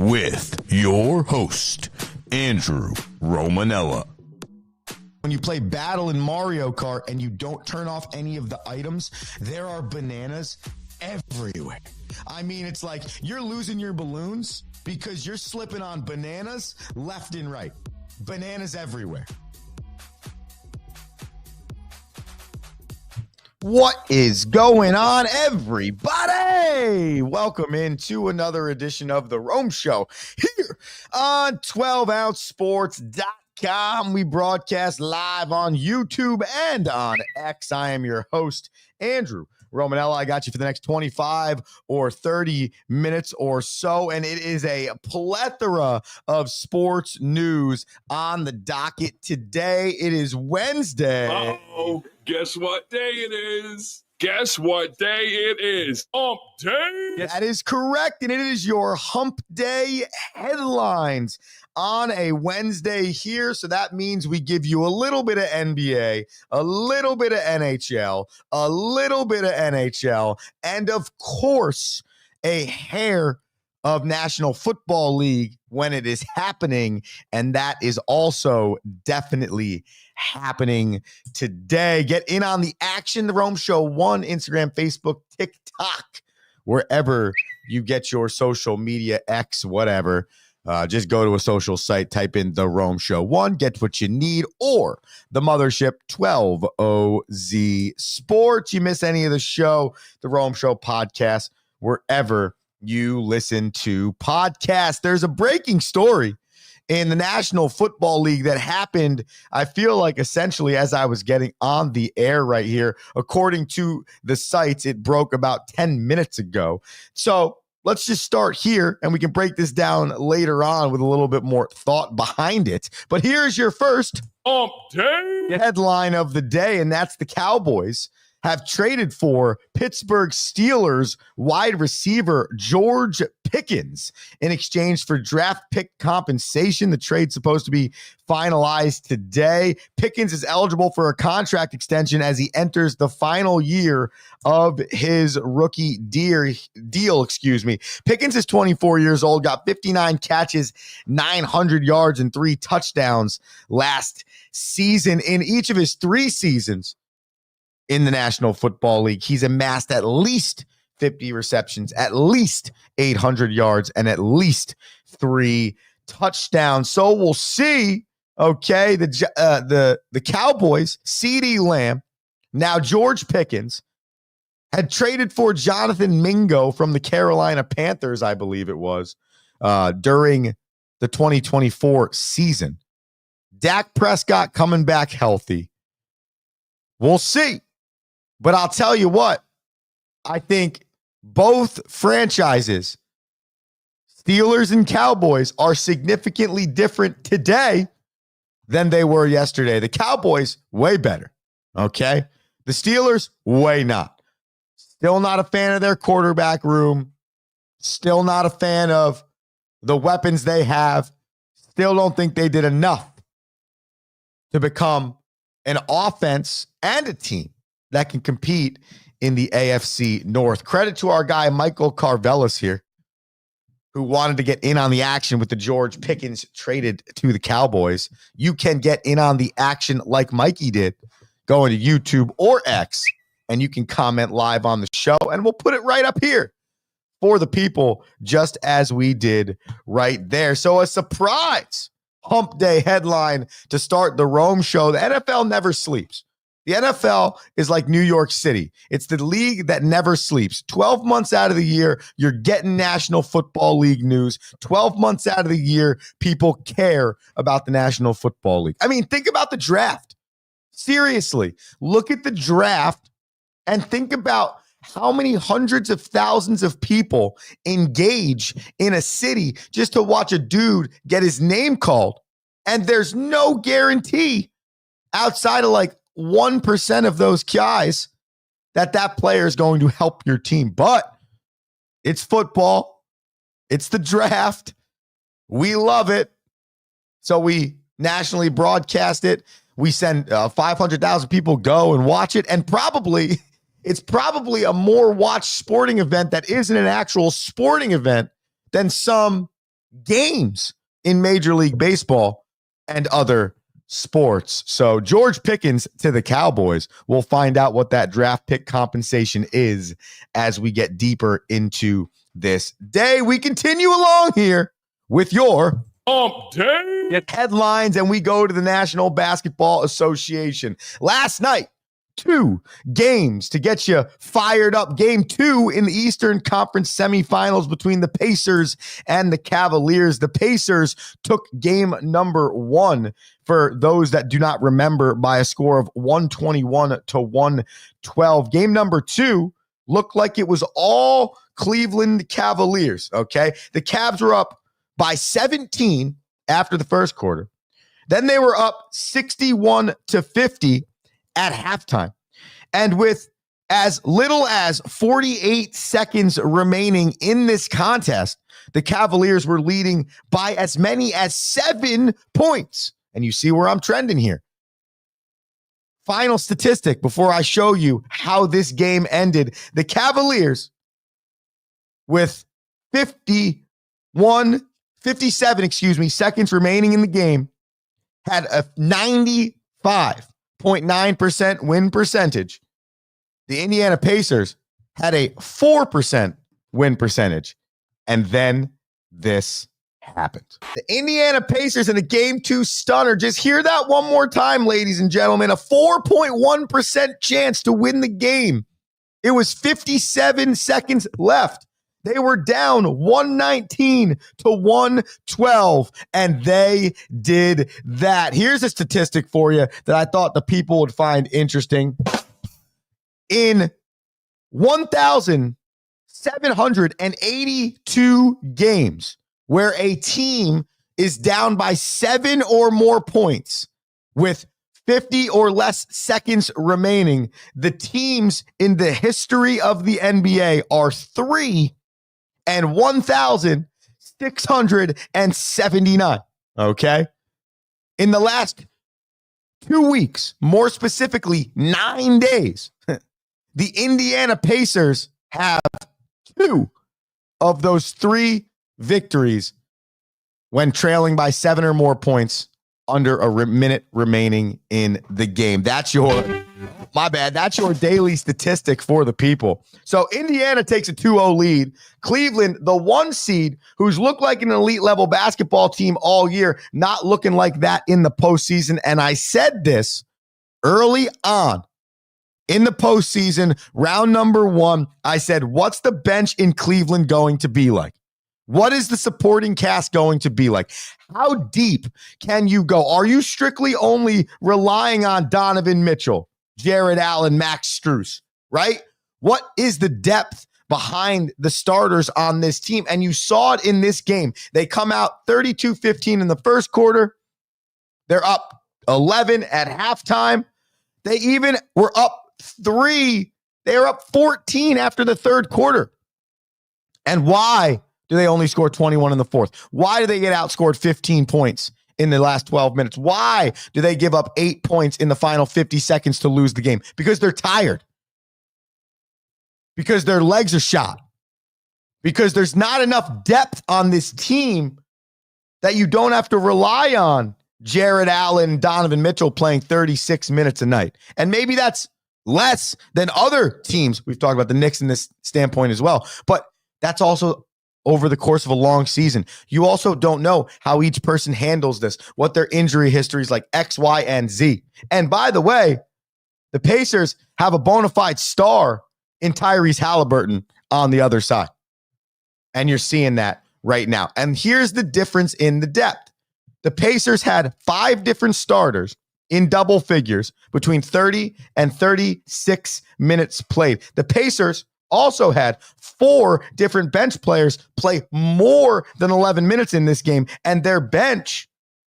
with your host, Andrew Romanella. When you play Battle in Mario Kart and you don't turn off any of the items, there are bananas everywhere. I mean, it's like you're losing your balloons because you're slipping on bananas left and right. Bananas everywhere. What is going on, everybody? Welcome into another edition of The Rome Show here on 12ouncesports.com. We broadcast live on YouTube and on X. I am your host, Andrew Romanella. I got you for the next 25 or 30 minutes or so, and it is a plethora of sports news on the docket today. It is Wednesday. Uh-oh. Guess what day it is? Guess what day it is? Hump Day. That is correct, and it is your Hump Day headlines on a Wednesday here. So that means we give you a little bit of NBA, a little bit of NHL, a little bit of NHL, and of course, a hair of National Football League when it is happening. And that is also definitely happening today. Get in on the action. The Rome Show 1, Instagram, Facebook, TikTok, wherever you get your social media, X, whatever. Just go to a social site, type in The Rome Show 1, get what you need, or the mothership 12OZ Sports. You miss any of the show, The Rome Show podcast, wherever you listen to podcasts. There's a breaking story in the National Football League that happened, I feel like, essentially as I was getting on the air right here. According to the sites, it broke about 10 minutes ago. So let's just start here, and we can break this down later on with a little bit more thought behind it. But here's your first Hump Day headline of the day, and that's the Cowboys have traded for Pittsburgh Steelers wide receiver George Pickens in exchange for draft pick compensation. The trade's supposed to be finalized today. Pickens is eligible for a contract extension as he enters the final year of his rookie deal. Pickens is 24 years old, got 59 catches, 900 yards, and 3 touchdowns last season. In each of his 3 seasons in the National Football League, he's amassed at least 50 receptions, at least 800 yards, and at least 3 touchdowns. So we'll see. Okay, the Cowboys, CeeDee Lamb, now George Pickens, had traded for Jonathan Mingo from the Carolina Panthers, I believe it was, during the 2024 season. Dak Prescott coming back healthy. We'll see. But I'll tell you what, I think both franchises, Steelers and Cowboys, are significantly different today than they were yesterday. The Cowboys, way better, okay? The Steelers, way not. Still not a fan of their quarterback room. Still not a fan of the weapons they have. Still don't think they did enough to become an offense and a team that can compete in the AFC North. Credit to our guy, Michael Carvelis here, who wanted to get in on the action with the George Pickens traded to the Cowboys. You can get in on the action like Mikey did, going to YouTube or X, and you can comment live on the show, and we'll put it right up here for the people, just as we did right there. So a surprise Hump Day headline to start the Rome Show. The NFL never sleeps. The NFL is like New York City. It's the league that never sleeps. 12 months out of the year, you're getting National Football League news. 12 months out of the year, people care about the National Football League. I mean, think about the draft. Seriously, look at the draft and think about how many hundreds of thousands of people engage in a city just to watch a dude get his name called. And there's no guarantee outside of like 1% of those guys that player is going to help your team. But it's football. It's the draft. We love it. So we nationally broadcast it. We send 500,000 people go and watch it. And it's probably a more watched sporting event that isn't an actual sporting event than some games in Major League Baseball and other sports. So George Pickens to the Cowboys. We'll find out what that draft pick compensation is as we get deeper into this day. We continue along here with your headlines, and we go to the National Basketball Association. Last night, 2 games to get you fired up. Game 2 in the Eastern Conference semifinals between the Pacers and the Cavaliers. The Pacers took game number 1, for those that do not remember, by a score of 121 to 112. Game number 2 looked like it was all Cleveland Cavaliers, okay? The Cavs were up by 17 after the first quarter. Then they were up 61 to 50 at halftime. And with as little as 48 seconds remaining in this contest, the Cavaliers were leading by as many as 7 points. And you see where I'm trending here. Final statistic before I show you how this game ended. The Cavaliers, with 57 seconds remaining in the game, had a 95.9% win percentage. The Indiana Pacers had a 4% win percentage. And then this happened. The Indiana Pacers in a game 2 stunner. Just hear that one more time, ladies and gentlemen. A 4.1% chance to win the game. It was 57 seconds left. They were down 119 to 112, and they did that. Here's a statistic for you that I thought the people would find interesting. In 1,782 games where a team is down by 7 or more points with 50 or less seconds remaining, the teams in the history of the NBA are 3 and 1,679. Okay. In the last 2 weeks, more specifically 9 days, the Indiana Pacers have 2 of those 3 victories when trailing by 7 or more points under a minute remaining in the game. That's your daily statistic for the people. So Indiana takes a 2-0 lead. Cleveland, the 1 seed, who's looked like an elite level basketball team all year, not looking like that in the postseason. And I said this early on in the postseason, round number 1. I said, what's the bench in Cleveland going to be like? What is the supporting cast going to be like? How deep can you go? Are you strictly only relying on Donovan Mitchell, Jared Allen, Max Strus, right? What is the depth behind the starters on this team? And you saw it in this game. They come out 32-15 in the first quarter. They're up 11 at halftime. They even were up 3. They were up 14 after the third quarter. And why do they only score 21 in the fourth? Why do they get outscored 15 points in the last 12 minutes? Why do they give up 8 points in the final 50 seconds to lose the game? Because they're tired. Because their legs are shot. Because there's not enough depth on this team that you don't have to rely on Jared Allen, Donovan Mitchell playing 36 minutes a night. And maybe that's less than other teams. We've talked about the Knicks in this standpoint as well. But that's also over the course of a long season. You also don't know how each person handles this, what their injury history is like, X, Y, and Z. And by the way, the Pacers have a bona fide star in Tyrese Halliburton on the other side. And you're seeing that right now. And here's the difference in the depth. The Pacers had 5 different starters in double figures between 30 and 36 minutes played. The Pacers also had 4 different bench players play more than 11 minutes in this game, and their bench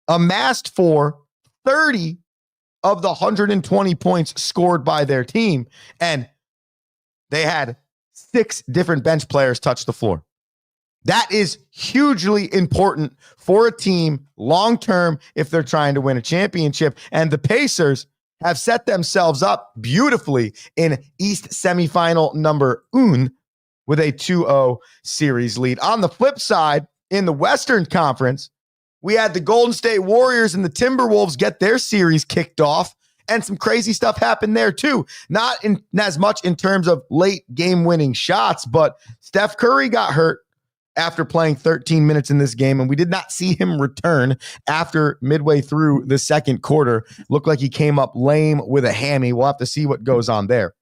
amassed for 30 of the 120 points scored by their team, and they had 6 different bench players touch the floor. That is hugely important for a team long-term if they're trying to win a championship, and the Pacers have set themselves up beautifully in East semifinal number 1 with a 2-0 series lead. On the flip side, In the Western Conference, we had the Golden State Warriors and the Timberwolves get their series kicked off, and some crazy stuff happened there too. Not in as much in terms of late game-winning shots, but Steph Curry got hurt after playing 13 minutes in this game, and we did not see him return after midway through the second quarter. Looked like he came up lame with a hammy. We'll have to see what goes on there.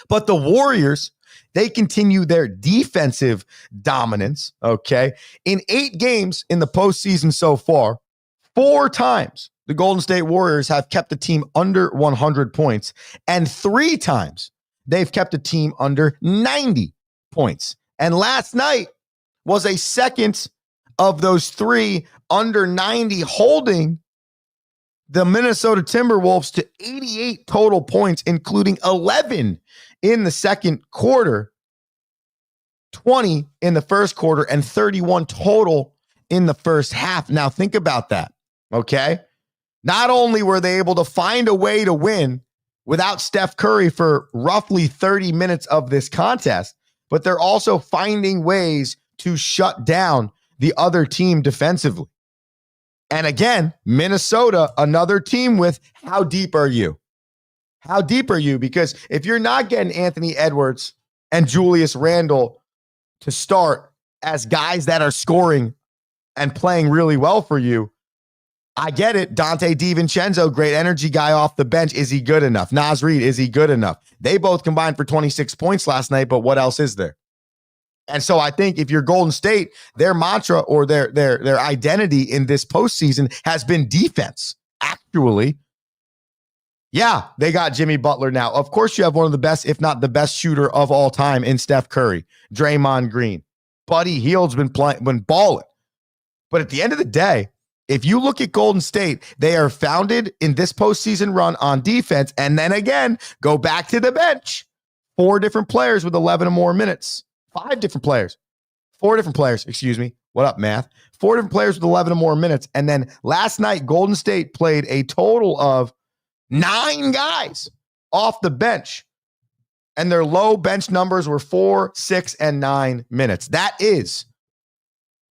But the Warriors, they continue their defensive dominance, okay? In 8 games in the postseason so far, 4 times the Golden State Warriors have kept a team under 100 points, and 3 times they've kept a team under 90 points. And last night was a second of those 3 under 90, holding the Minnesota Timberwolves to 88 total points, including 11 in the second quarter, 20 in the first quarter, and 31 total in the first half. Now think about that, okay? Not only were they able to find a way to win without Steph Curry for roughly 30 minutes of this contest, but they're also finding ways to shut down the other team defensively. And again, Minnesota, another team with how deep are you? How deep are you? Because if you're not getting Anthony Edwards and Julius Randle to start as guys that are scoring and playing really well for you, I get it. Dante DiVincenzo, great energy guy off the bench. Is he good enough? Naz Reid, is he good enough? They both combined for 26 points last night, but what else is there? And so I think if you're Golden State, their mantra or their identity in this postseason has been defense. Actually, yeah, they got Jimmy Butler now. Of course, you have one of the best, if not the best shooter of all time in Steph Curry, Draymond Green. Buddy Hield's been balling. But at the end of the day, if you look at Golden State, they are founded in this postseason run on defense, and then again, go back to the bench. 4 different players with 11 or more minutes. 4 different players, excuse me. What up, math? 4 different players with 11 or more minutes. And then last night, Golden State played a total of 9 guys off the bench. And their low bench numbers were 4, 6, and 9 minutes. That is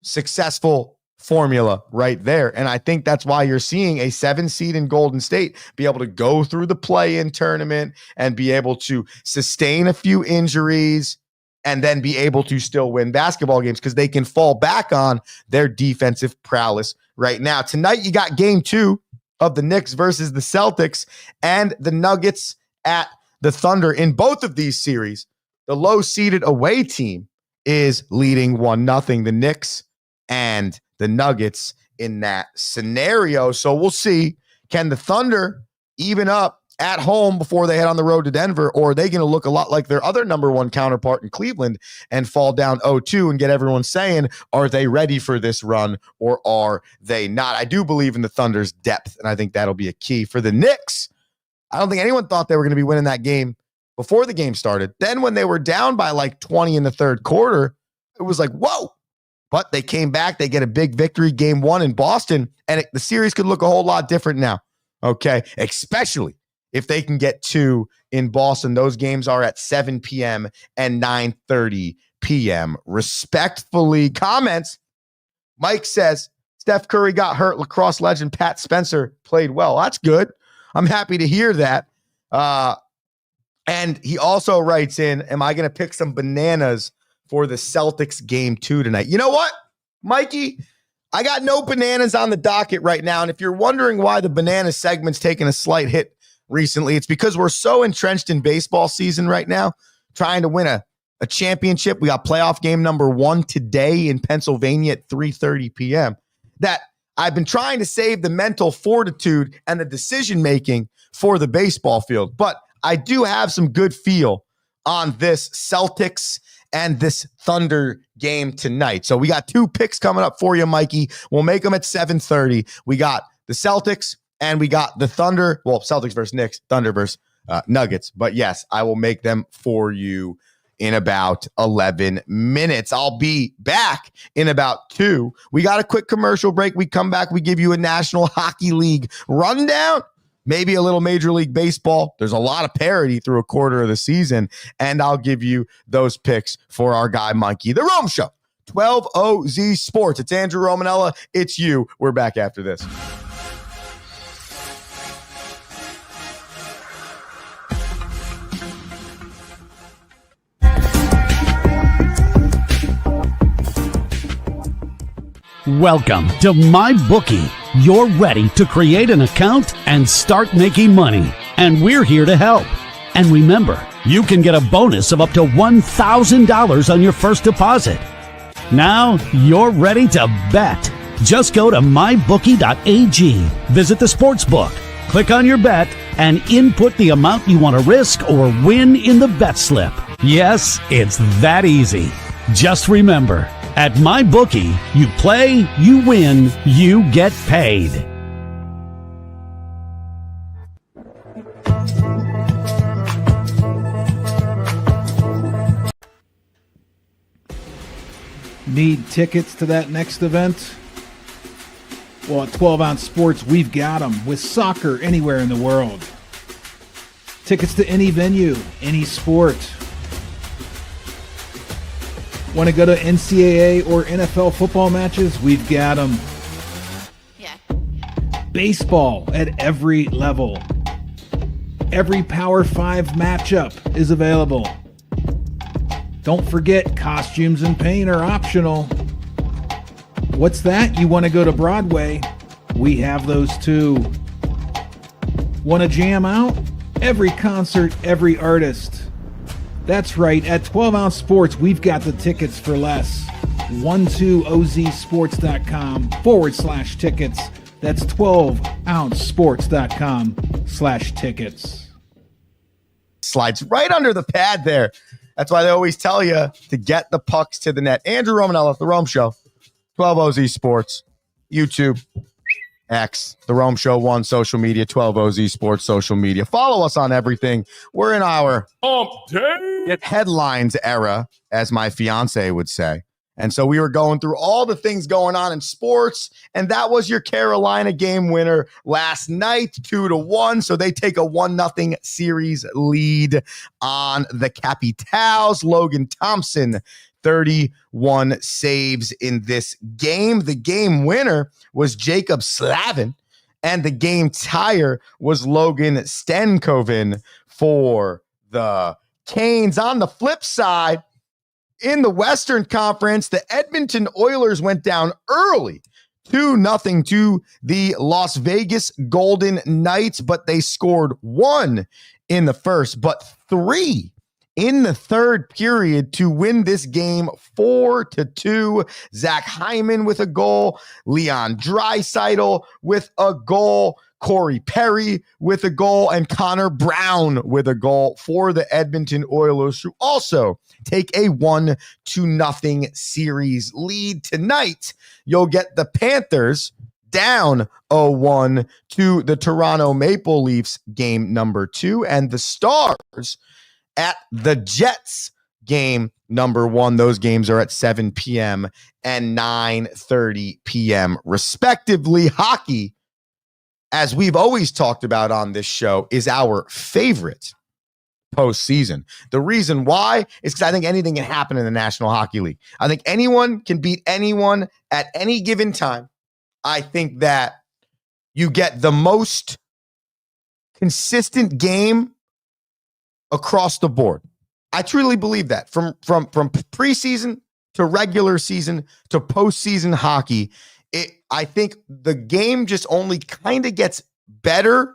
successful formula right there. And I think that's why you're seeing a 7 seed in Golden State be able to go through the play-in tournament and be able to sustain a few injuries and then be able to still win basketball games because they can fall back on their defensive prowess right now. Tonight, you got game 2 of the Knicks versus the Celtics and the Nuggets at the Thunder. In both of these series, the low-seeded away team is leading 1-0, the Knicks and the Nuggets in that scenario. So we'll see, can the Thunder even up at home before they head on the road to Denver, or are they going to look a lot like their other number 1 counterpart in Cleveland and fall down 0-2 and get everyone saying, are they ready for this run or are they not? I do believe in the Thunder's depth, and I think that'll be a key. For the Knicks, I don't think anyone thought they were going to be winning that game before the game started. Then when they were down by like 20 in the third quarter, it was like, whoa. But they came back. They get a big victory, game 1 in Boston, and the series could look a whole lot different now, okay? Especially if they can get 2 in Boston. Those games are at 7 p.m. and 9:30 p.m. respectfully. Comments. Mike says, Steph Curry got hurt. Lacrosse legend Pat Spencer played well. That's good. I'm happy to hear that. And he also writes in, am I going to pick some bananas for the Celtics game 2 tonight? You know what, Mikey? I got no bananas on the docket right now. And if you're wondering why the banana segment's taking a slight hit recently, it's because we're so entrenched in baseball season right now, trying to win a championship. We got playoff game number 1 today in Pennsylvania at 3:30 p.m. that I've been trying to save the mental fortitude and the decision-making for the baseball field. But I do have some good feel on this Celtics and this Thunder game tonight. So we got 2 picks coming up for you, Mikey. We'll make them at 7:30. We got the Celtics and we got the Thunder. Well, Celtics versus Knicks, Thunder versus Nuggets. But yes, I will make them for you in about 11 minutes. I'll be back in about 2. We got a quick commercial break. We come back. We give you a National Hockey League rundown. Maybe a little Major League Baseball. There's a lot of parity through a quarter of the season. And I'll give you those picks for our guy, Monkey. The Rome Show 12OZ Sports. It's Andrew Romanella. It's you. We're back after this. Welcome to MyBookie. You're ready to create an account and start making money. And we're here to help. And remember, you can get a bonus of up to $1,000 on your first deposit. Now you're ready to bet. Just go to mybookie.ag, visit the sports book, click on your bet, and input the amount you want to risk or win in the bet slip. Yes, it's that easy. Just remember, at MyBookie, you play, you win, you get paid. Need tickets to that next event? Well, at 12-Ounce Sports, we've got them with soccer anywhere in the world. Tickets to any venue, any sport. Want to go to NCAA or NFL football matches? We've got them. Yeah. Baseball at every level. Every Power 5 matchup is available. Don't forget, costumes and paint are optional. What's that? You want to go to Broadway? We have those too. Want to jam out? Every concert, every artist. That's right, at 12-Ounce Sports, we've got the tickets for less. 12ozsports.com/tickets. That's 12ouncesports.com/tickets. Slides right under the pad there. That's why they always tell you to get the pucks to the net. Andrew Romanella, The Rome Show, 12OZ Sports, YouTube, X, The Rome Show 1, social media, 12OZ Sports, social media. Follow us on everything. We're in our headlines era, as my fiance would say. And so we were going through all the things going on in sports, and that was your Carolina game winner last night, 2-1. So they take a 1-0 series lead on the Capitals. Logan Thompson, 31 saves in this game. The game winner was Jacob Slavin, and the game tire was Logan Stenkoven for the Canes. On the flip side, in the Western Conference, the Edmonton Oilers went down early, 2-0 to the Las Vegas Golden Knights, but they scored 1 in the first, but 3 in the third period to win this game 4-2. Zach Hyman with a goal, Leon Draisaitl with a goal, Corey Perry with a goal, and Connor Brown with a goal for the Edmonton Oilers, who also take a 1-0 series lead. Tonight, you'll get the Panthers down 0-1 to the Toronto Maple Leafs, game number 2, and the Stars at the Jets, game number 1. Those games are at 7 p.m. and 9:30 p.m. respectively. Hockey, as we've always talked about on this show, is our favorite postseason. The reason why is because I think anything can happen in the National Hockey League. I think anyone can beat anyone at any given time. I think that you get the most consistent game across the board. I truly believe that. From preseason to regular season to postseason hockey, I think the game just only kind of gets better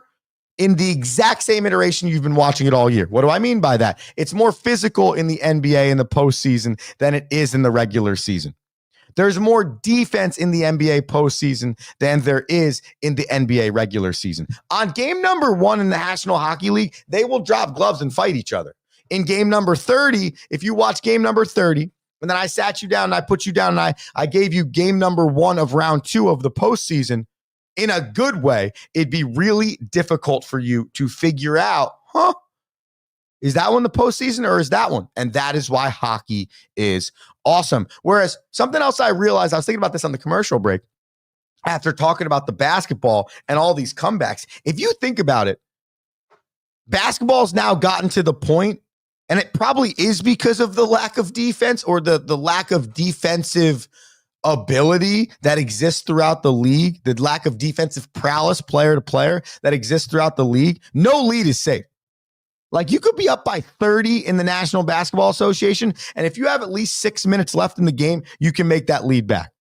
in the exact same iteration you've been watching it all year. What do I mean by that? It's more physical in the NBA in the postseason than it is in the regular season. There's more defense in the NBA postseason than there is in the NBA regular season. On game number 1 in the National Hockey League, they will drop gloves and fight each other. In game number 30, if you watch game number 30, and then I sat you down and I put you down and I gave you game number 1 of round 2 of the postseason, in a good way, it'd be really difficult for you to figure out, is that one the postseason or is that one? And that is why hockey is awesome. Whereas something else I realized, I was thinking about this on the commercial break, after talking about the basketball and all these comebacks. If you think about it, basketball's now gotten to the point, And it probably is because of the lack of defense or the lack of defensive ability that exists throughout the league, the lack of defensive prowess player to player that exists throughout the league. No lead is safe. Like, you could be up by 30 in the National Basketball Association, and if you have at least 6 minutes left in the game, you can make that lead back.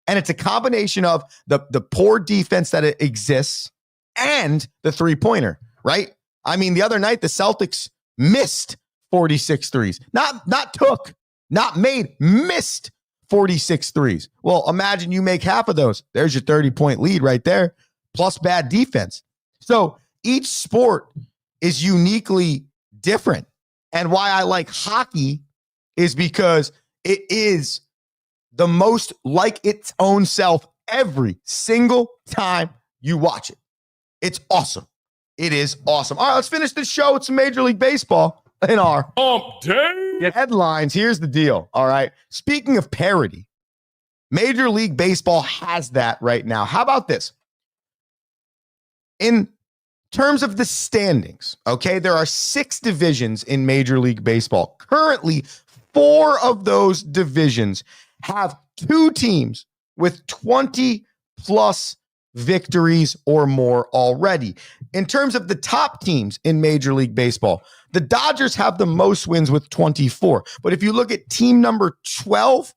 And it's a combination of the poor defense that it exists and the three-pointer, right? I mean, the other night, the Celtics missed 46 threes. Not took, not made, missed 46 threes. Well, imagine you make half of those. There's your 30-point lead right there, plus bad defense. So each sport is uniquely different. And why I like hockey is because it is the most like its own self every single time you watch it. It's awesome. It is awesome. All right, let's finish this show with some Major League Baseball in our headlines. Here's the deal. All right. Speaking of parity, Major League Baseball has that right now. How about this? In terms of the standings, okay, there are 6 divisions in Major League Baseball. Currently, 4 of those divisions have 2 teams with 20 plus victories or more already. In terms of the top teams in Major League Baseball, the Dodgers have the most wins with 24. But if you look at team number 12,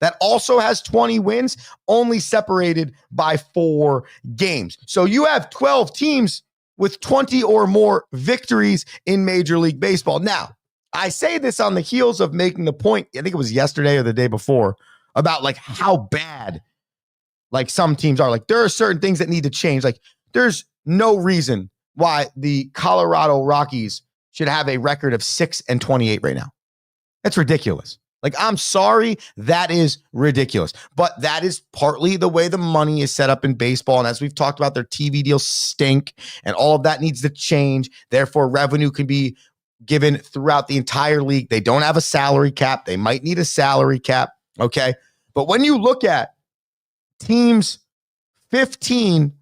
that also has 20 wins, only separated by 4 games. So you have 12 teams with 20 or more victories in Major League Baseball. Now, I say this on the heels of making the point, I think it was yesterday or the day before, about like how bad like some teams are. Like, there are certain things that need to change. Like, there's no reason why the Colorado Rockies should have a record of 6-28 right now. That's ridiculous. Like, I'm sorry, that is ridiculous. But that is partly the way the money is set up in baseball. And as we've talked about, their TV deals stink, and all of that needs to change. Therefore, revenue can be given throughout the entire league. They don't have a salary cap. They might need a salary cap. Okay. But when you look at teams 15,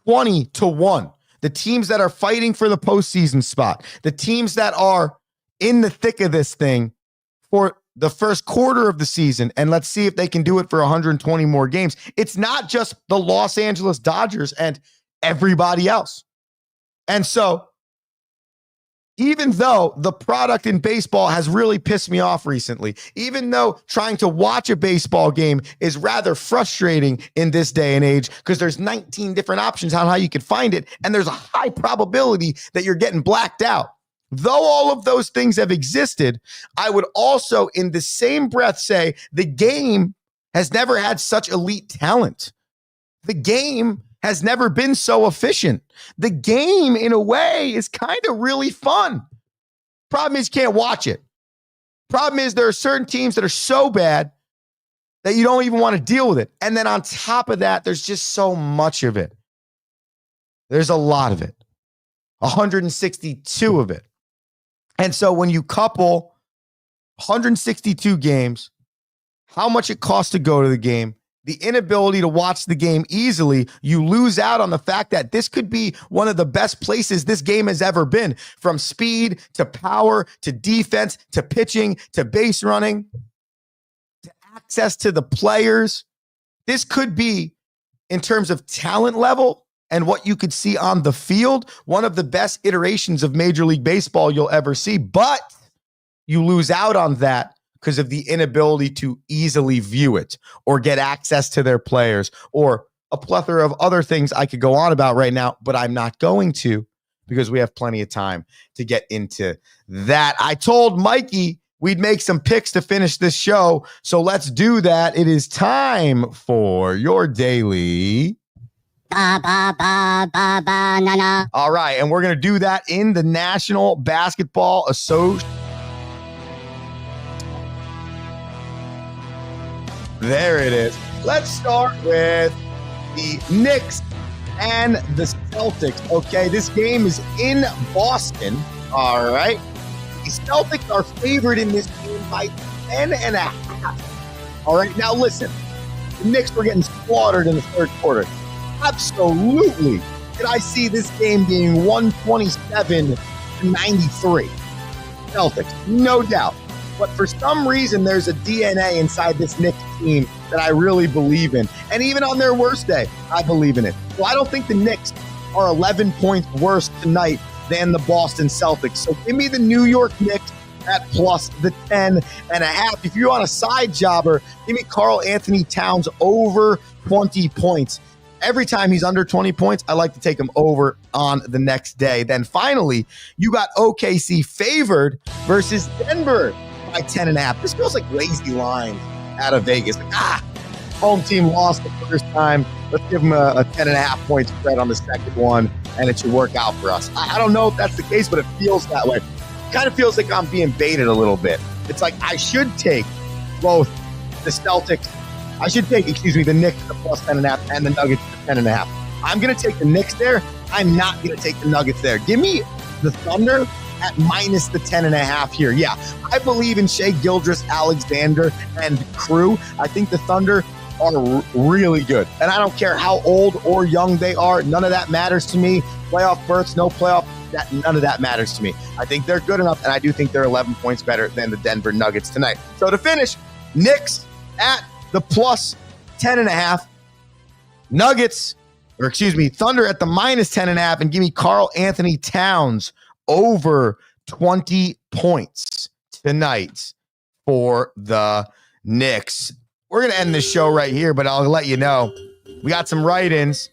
20-1, the teams that are fighting for the postseason spot, the teams that are in the thick of this thing for the first quarter of the season, and let's see if they can do it for 120 more games. It's not just the Los Angeles Dodgers and everybody else. And so, even though the product in baseball has really pissed me off recently, even though trying to watch a baseball game is rather frustrating in this day and age because there's 19 different options on how you can find it, and there's a high probability that you're getting blacked out. Though all of those things have existed, I would also in the same breath say the game has never had such elite talent. The game has never been so efficient. The game, in a way, is kind of really fun. Problem is, you can't watch it. Problem is, there are certain teams that are so bad that you don't even want to deal with it. And then on top of that, there's just so much of it. There's a lot of it. 162 of it. And so when you couple 162 games, how much it costs to go to the game, the inability to watch the game easily, you lose out on the fact that this could be one of the best places this game has ever been, from speed to power to defense to pitching to base running to access to the players. This could be, in terms of talent level and what you could see on the field, one of the best iterations of Major League Baseball you'll ever see. But you lose out on that because of the inability to easily view it or get access to their players or a plethora of other things I could go on about right now, but I'm not going to because we have plenty of time to get into that. I told Mikey we'd make some picks to finish this show, so let's do that. It is time for your daily... All right, and we're going to do that in the National Basketball Association. There it is. Let's start with the Knicks and the Celtics. Okay, this game is in Boston. All right. The Celtics are favored in this game by 10.5. All right, now listen. The Knicks were getting slaughtered in the third quarter. Absolutely did I see this game being 127-93. Celtics, no doubt. But for some reason, there's a DNA inside this Knicks team that I really believe in. And even on their worst day, I believe in it. So I don't think the Knicks are 11 points worse tonight than the Boston Celtics. So give me the New York Knicks at plus the 10.5. If you're on a side jobber, give me Karl Anthony Towns over 20 points. Every time he's under 20 points, I like to take him over on the next day. Then finally, you got OKC favored versus Denver by 10.5. This feels like lazy lines out of Vegas. Like, home team lost the first time. Let's give them a 10.5 point spread on the second one, and it should work out for us. I don't know if that's the case, but it feels that way. It kind of feels like I'm being baited a little bit. It's like I should take both the Celtics. I should take, the Knicks the plus 10.5 and the Nuggets the 10.5. I'm going to take the Knicks there. I'm not going to take the Nuggets there. Give me the Thunder at minus the 10.5 here. Yeah, I believe in Shai Gilgeous-Alexander and crew. I think the Thunder are really good. And I don't care how old or young they are. None of that matters to me. Playoff berths, no playoff, none of that matters to me. I think they're good enough, and I do think they're 11 points better than the Denver Nuggets tonight. So to finish, Knicks at the plus 10.5. Thunder at the minus 10.5, and give me Karl Anthony Towns over 20 points tonight for the Knicks. We're going to end this show right here, but I'll let you know. We got some write-ins.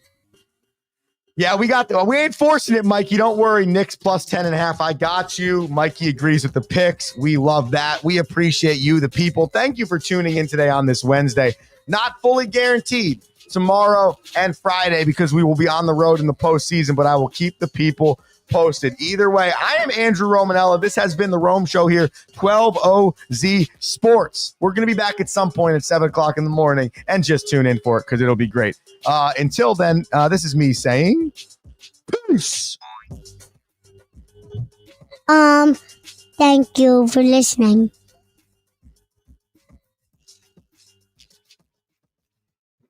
Yeah, we ain't forcing it, Mikey. Don't worry. Knicks plus 10.5. I got you. Mikey agrees with the picks. We love that. We appreciate you, the people. Thank you for tuning in today on this Wednesday. Not fully guaranteed tomorrow and Friday because we will be on the road in the postseason, but I will keep the people posted. Either way, I am Andrew Romanella. This has been the Rome Show here, 12OZ Sports. We're going to be back at some point at 7 o'clock in the morning, and just tune in for it because it'll be great. Until then, this is me saying peace. Thank you for listening.